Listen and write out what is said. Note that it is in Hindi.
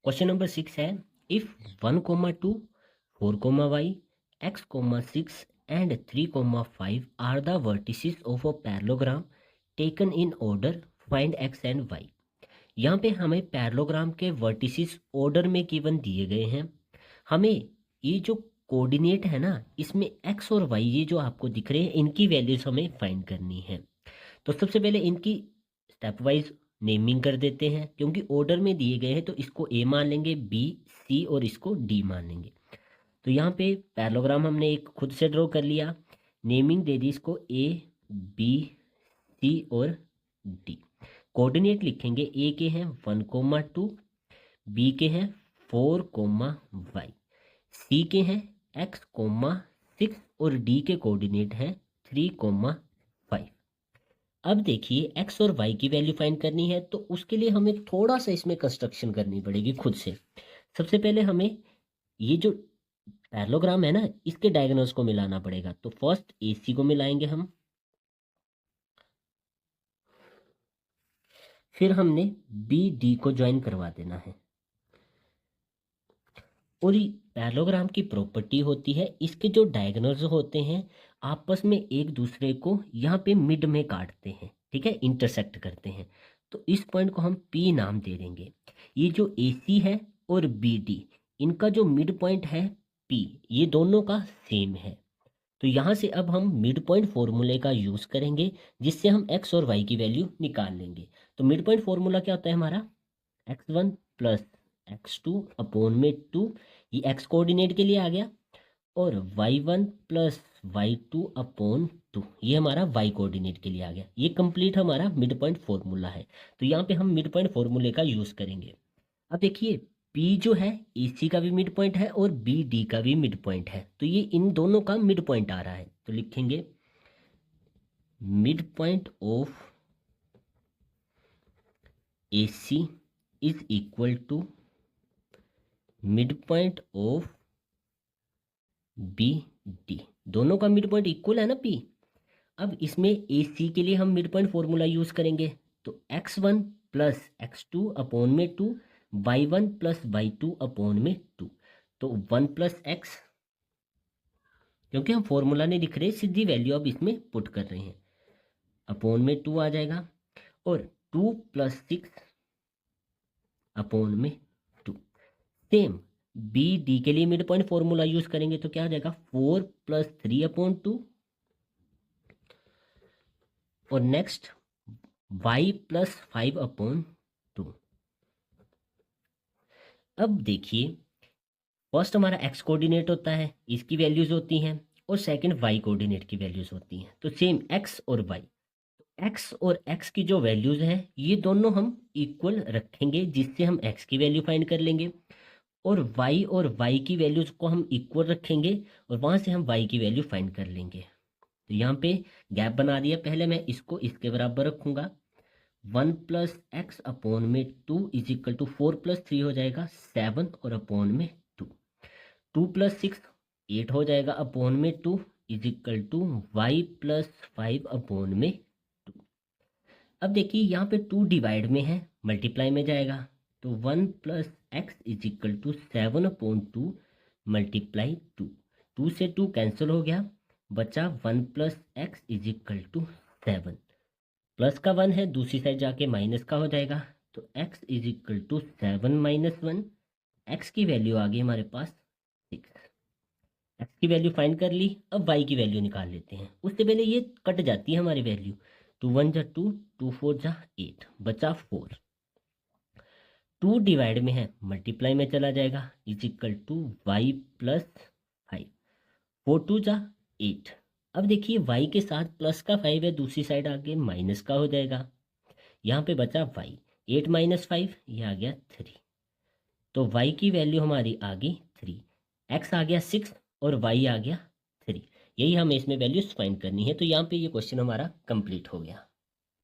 क्वेश्चन नंबर 6 है, if 1,2, 4,y, x,6 and 3,5 are the vertices of a parallelogram taken in order, find x and y। यहाँ पे हमें पैरेललोग्राम के वर्टिसेस ऑर्डर में गिवन दिए गए हैं। हमें ये जो कोऑर्डिनेट है ना, इसमें x और y ये जो आपको दिख रहे हैं, इनकी वैल्यूज हमें फाइंड करनी है। तो सबसे पहले इनकी स्टेप वाइज नेमिंग कर देते हैं, क्योंकि ऑर्डर में दिए गए हैं तो इसको a मान लेंगे, b, c और इसको d मान लेंगे। तो यहाँ पे पैरेललोग्राम हमने एक खुद से ड्रॉ कर लिया, नेमिंग दे दी इसको a, b, c और d। कोऑर्डिनेट लिखेंगे, a के हैं 1,2, b के हैं 4,y, c के हैं x,6 और d के कोऑर्डिनेट हैं 3,5। अब देखिए x और y की वैल्यू फाइंड करनी है, तो उसके लिए हमें थोड़ा सा इसमें कंस्ट्रक्शन करनी पड़ेगी खुद से। सबसे पहले हमें ये जो पैरेललोग्राम है ना, इसके डायगोनल्स को मिलाना पड़ेगा। तो फर्स्ट AC को मिलाएंगे हम, फिर हमने BD को ज्वाइन करवा देना है। और ये पैरेललोग्राम की प्रॉपर्टी होती है, इसके जो डायगोनल्स होते हैं आपस में एक दूसरे को यहाँ पे मिड में काटते हैं, ठीक है, इंटरसेक्ट करते हैं। तो इस पॉइंट को हम P नाम दे देंगे। ये जो AC है और BD, इनका जो मिड पॉइंट है P, ये दोनों का सेम है। तो यहाँ से अब हम मिड पॉइंट फॉर्मूले का यूज करेंगे, जिससे हम x और y की वैल्यू निकाल लेंगे। तो मिड पॉइंट फॉर्मूला क्या होता है हमारा, x1 प्लस x2 अपॉन में 2, ये x कोऑर्डिनेट के लिए आ गया, और y1 प्लस y2 अपॉन 2, ये हमारा y कोऑर्डिनेट के लिए आ गया। ये कंप्लीट हमारा मिड पॉइंट फॉर्मूला है। तो यहाँ पे हम मिड पॉइंट फॉर्मूले का यूज करेंगे। अब देखिए P जो है AC का भी मिड पॉइंट है और BD का भी मिड पॉइंट है, तो ये इन दोनों का मिड पॉइंट आ रहा है। तो लिखेंगे mid point of AC is equal to mid point of BD। दोनों का मिड पॉइंट इक्वल है ना P। अब इसमें AC के लिए हम मिड पॉइंट फॉर्मूला यूज करेंगे। तो x1 प्लस x2 अपॉन में 2, y1 प्लस y2 अपॉन में 2। तो 1 प्लस x, क्योंकि हम फॉर्मूला नहीं लिख रहे, सीधी वैल्यू अब इसमें पुट कर रहे हैं, अपॉन में 2 आ जाएगा, और 2 प्लस 6 अपॉन में 2। सेम BD के लिए मिड पॉइंट फॉर्मूला यूज करेंगे, तो क्या आ जाएगा 4 प्लस 3 अपॉन 2, और नेक्स्ट y प्लस 5 अपॉन 2। अब देखिए फर्स्ट हमारा x कोऑर्डिनेट होता है, इसकी वैल्यूज होती हैं, और सेकंड y कोऑर्डिनेट की वैल्यूज होती हैं। तो सेम x और y, x और x की जो वैल्यूज हैं ये दोनों हम इक्वल रखेंगे, जिससे हम x की वैल्यू फाइंड कर लेंगे, और y की वैल्यूज को हम इक्वल रखेंगे, और वहां से हम y की वैल्यू फाइंड कर लेंगे। तो यहाँ पे गैप बना दिया, पहले मैं इसको इसके बराबर रखूंगा, 1 प्लस एक्स अपॉन में 2 इज इक्वल टू 4 प्लस 3 हो जाएगा 7 और अपॉन में 2, 2 प्लस 6 8 हो जाएगा अपॉन में 2 is equal to y plus 5 upon में 2। अब देखिए यहाँ पे 2 डिवाइड में है, मल्टीप्लाई में जाएगा, तो 1 plus x is equal to 7 अपॉन 2 मल्टीप्लाई 2, 2 से 2 कैंसिल हो गया, बचा 1 plus x is equal to 7। Plus का 1 है, दूसरी साइड जाके माइनस का हो जाएगा, तो x is equal to 7 minus 1। X की वैल्यू आ गई हमारे पास 6। एक्स की वैल्यू फाइंड कर ली, अब y की वैल्यू निकाल लेते हैं। उससे पहले ये कट जाती है हमारी वैल्यू, 2 1 जा 2, 2 4 जा 8, बचा 4। 2 डिवाइड में है, मल्टीप्लाई में चला जाएगा, is equal to y plus 5, 4 2 जा 8। अब देखिए y के साथ प्लस का 5 है, दूसरी साइड आगे माइनस का हो जाएगा, यहाँ पे बचा y, 8 माइनस 5 ये आ गया 3। तो y की वैल्यू हमारी आ गई 3, x आ गया 6 और y आ गया 3। यही हमें इसमें वैल्यूज फाइंड करनी है। तो यहाँ पे ये क्वेश्चन हमारा कंप्लीट हो गया।